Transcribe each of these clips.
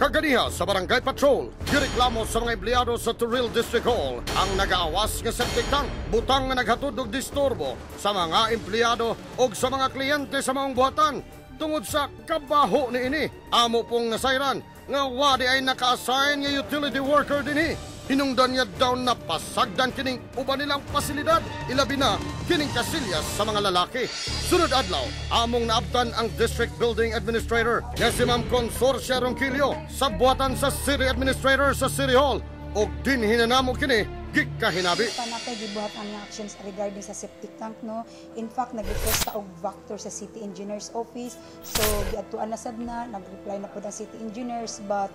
Kaganiha sa Barangay Patrol, gireklamo sa mga empleyado sa Turil District Hall ang nagaawas nga septic tank, butang nga naghatod og disturbo sa mga empleyado o sa mga kliyente sa maong buhatan. Tungod sa kabaho ni ini, amo pong nasayran nga wadi ay naka-assign nga utility worker dinhi. Hinungdan niya daw na pasagdan kining uban nilang pasilidad, ilabi na kining kasilyas sa mga lalaki. Sunod adlaw, among naabtan ang District Building Administrator nga si Ma'am Consorcia Ronquillo sa buhatan sa City Administrator sa City Hall o din hinanamo kini gikahinabi. Panatay gibuhat ang actions regarding sa septic tank, no. In fact, nag-request ta og vector sa City Engineers Office. So giadtuan na sad na, nag-reply na pud ang City Engineers, but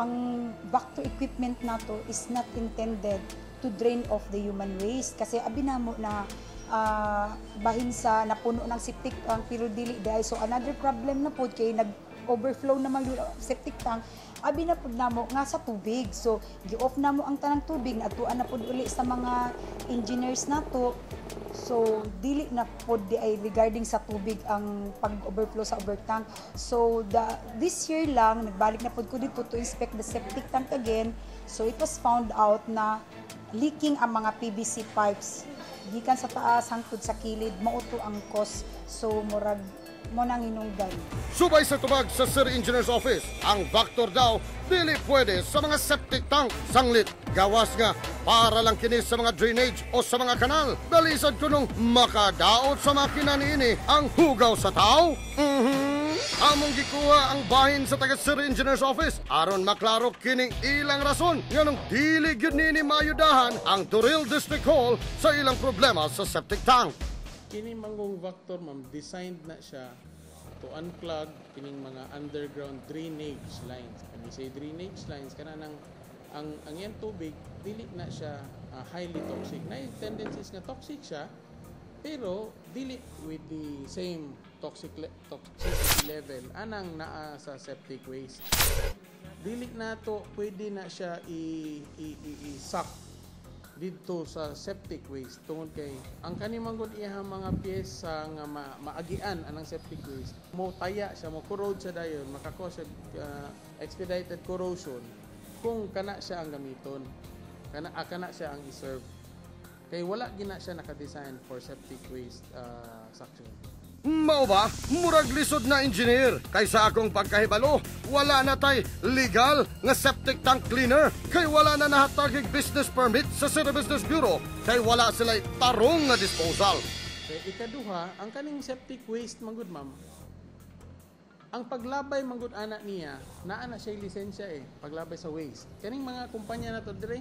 ang vector equipment nato is not intended to drain off the human waste kasi abi namo na bahin sa napuno ng septic tank pero dili dai. So another problem na pud kay nag-overflow na mag septic tank, abi na pud namo nga sa tubig. So gi-off namo ang tanang tubig, atuan na pud uli sa mga engineers nato. So dili na pud di ay regarding sa tubig ang pag-overflow sa overtank. So this year lang nagbalik na pud ko dito to inspect the septic tank again. So it was found out na leaking ang mga PVC pipes gikan sa taas hangtod sa kilid, mao to ang cause. So murag mo nang hinungdan. Subay sa tubag sa City Engineer's Office, ang vector daw dili pwede sa mga septic tank. Sanglit, gawas nga para lang kini sa mga drainage o sa mga kanal. Dalisad ko nung makadaot sa makina niini ang hugaw sa tao. Among gikuha ang bahin sa taga City Engineer's Office aron maklaro kining ilang rason nganong dili gyud nini mayudahan ang Turil District Hall sa ilang problema sa septic tank. Kini manggong vector, ma'am, designed na siya to unplug kining mga underground drainage lines. Kani say drainage lines kana nang ang yan tubig dili na siya highly toxic. Na tendencies nga toxic siya pero dili with the same toxicity level anang naa sa septic waste. Dili na to pwede na siya i-suck dito sa septic waste tungod kay ang kanimang gud iha mga piyesa nga maagian anang septic waste mo taya siya, mo corrode siya dayon, makakause expedited corrosion kung kana siya ang gamiton, kana siya ang i-serve kay wala gina siya naka-design for septic waste suction. Mao ba? Murag lisod na engineer. Kaysa akong pagkahibalo, wala na tay legal nga septic tank cleaner. Kay wala na nahatagig business permit sa City Business Bureau. Kay wala sila tarong nga disposal. Kay ikaduha, ang kaning septic waste manggod, ma'am, ang paglabay manggod anak niya, naa na siya lisensya paglabay sa waste. Kaning mga kumpanya na to dire,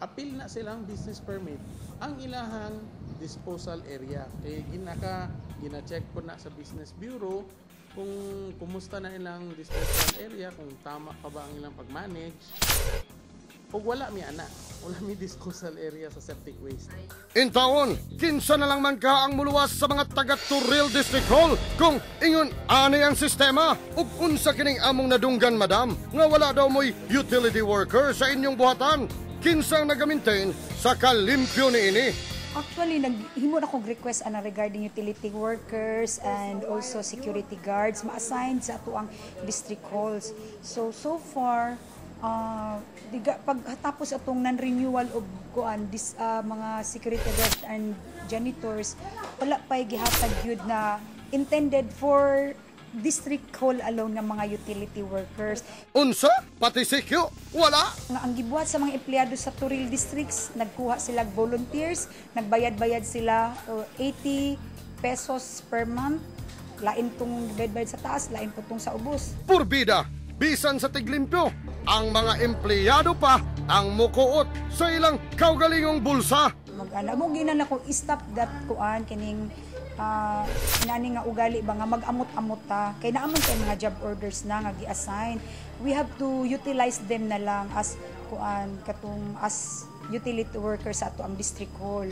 appeal na silang business permit ang ilahang disposal area. Kaya gina-check po na sa Business Bureau kung kumusta na ilang disposal area, kung tama pa ba ang ilang pag-manage. O wala mi disposal area sa septic waste. In taon, kinsa na lang man ka ang muluwas sa mga taga Turil District Hall kung ingon ani ang sistema ug unsa kining among nadunggan, madam, nga wala daw mo'y utility worker sa inyong buhatan. Kinsang nag-maintain sa kalimpyo ni ini. Actually, naghimo na kong request regarding utility workers and also security guards ma-assign sa ato ang district halls. So far, pagtapos atong non-renewal of mga security guards and janitors, wala pa'y gihatag yun na intended for district hall alone ng mga utility workers. Unsa? Pati sikyo? Wala? Ang gibuhat sa mga empleyado sa Turil Districts, nagkuha sila volunteers, nagbayad-bayad sila 80 pesos per month. Lain tong bayad sa taas, lain po tong sa ubos. Purbida, bisan sa tiglimpyo, ang mga empleyado pa ang mukuot sa ilang kaugalingong bulsa. Mo ginan ako stop that kining inani nga ugali ba nga mag-amot-amot ta kay naamon kay mga job orders na nga gi-assign. We have to utilize them na lang as as utility workers sa ato ang district hall.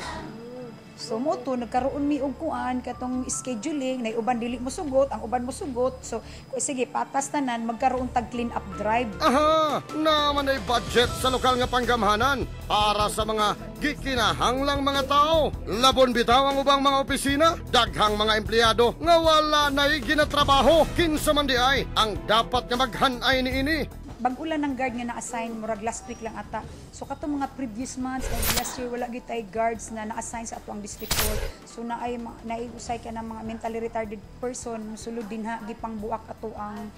So mo to nagkaroon mi og katong scheduling, nay uban dili mo sugot, ang uban mo sugot. So sige, patas tanan magkaroon tag clean up drive. Aha, naman ay budget sa lokal nga panggamhanan para sa mga gikinahanglang mga tao. Labon bitaw ang ubang mga opisina, daghang mga empleyado nga wala nay ginatrabaho. Kinsa man di ay ang dapat nga maghanay niini. bag-ulan ng guard nga na-assign murag last week lang ata. So katong mga previous months and last year wala gyud tay guards na na-assign sa ato ang district court. So naiusay ka ng mga mentally retarded person sulod din ha gipangbuak ato ang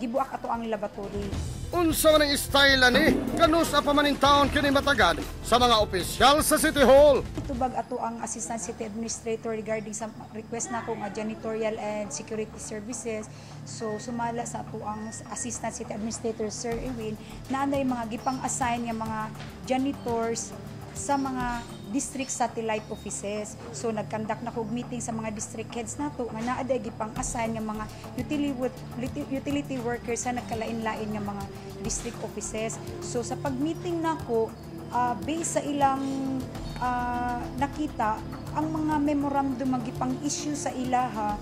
gibuak ato ang laboratory. Unsa man ang style ani kanus pa man in town kini matagad sa mga opisyal sa City Hall. Itubag ato ang Assistant City Administrator regarding sa request na ko nga janitorial and security services. So sumala sa ato ang Assistant City Administrator Sir Ewin na anay mga gipang-assign nga mga janitors sa mga district satellite offices. So nagkandak na kog meeting sa mga district heads nato nga naa day gipang-assign nga mga utility workers sa nagkalain-lain nga mga district offices. So sa pag-meeting nako based sa ilang nakita ang mga memorandum nga gipang-issue sa ilaha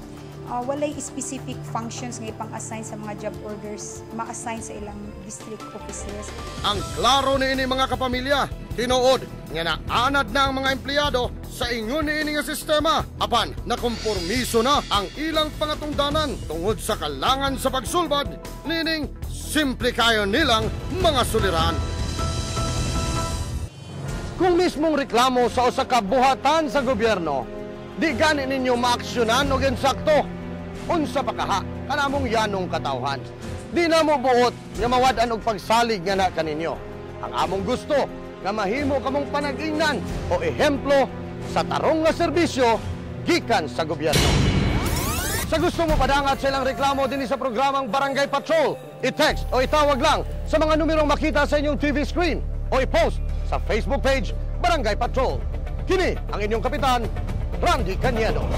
walay specific functions nga ipang-assign sa mga job orders ma-assign sa ilang district offices. Ang klaro niini mga kapamilya, tinuod nga naanad na ang mga empleyado sa ingon niini nga sistema apan nakompormiso na ang ilang pangatungdanan tungod sa kalangan sa pagsulbad nining simple kayo nilang mga suliran. Kung mismong reklamo sa usa ka buhatan sa gobyerno, di gani ninyo maaksyonan og insakto. Unsa pa kaha kanamong yanong katawhan. Di na mo buot nga mawad-an og pagsalig nga na kaninyo. Ang among gusto nga mahimo kamong panag-ingnan o ehemplo sa tarong nga serbisyo gikan sa gobyerno. Sa gusto mo padangat sa ilang reklamo dinhi sa programang Barangay Patrol, i-text o itawag lang sa mga numerong makita sa inyong TV screen o i-post sa Facebook page Barangay Patrol. Kini ang inyong kapitan, Randy Cañedo.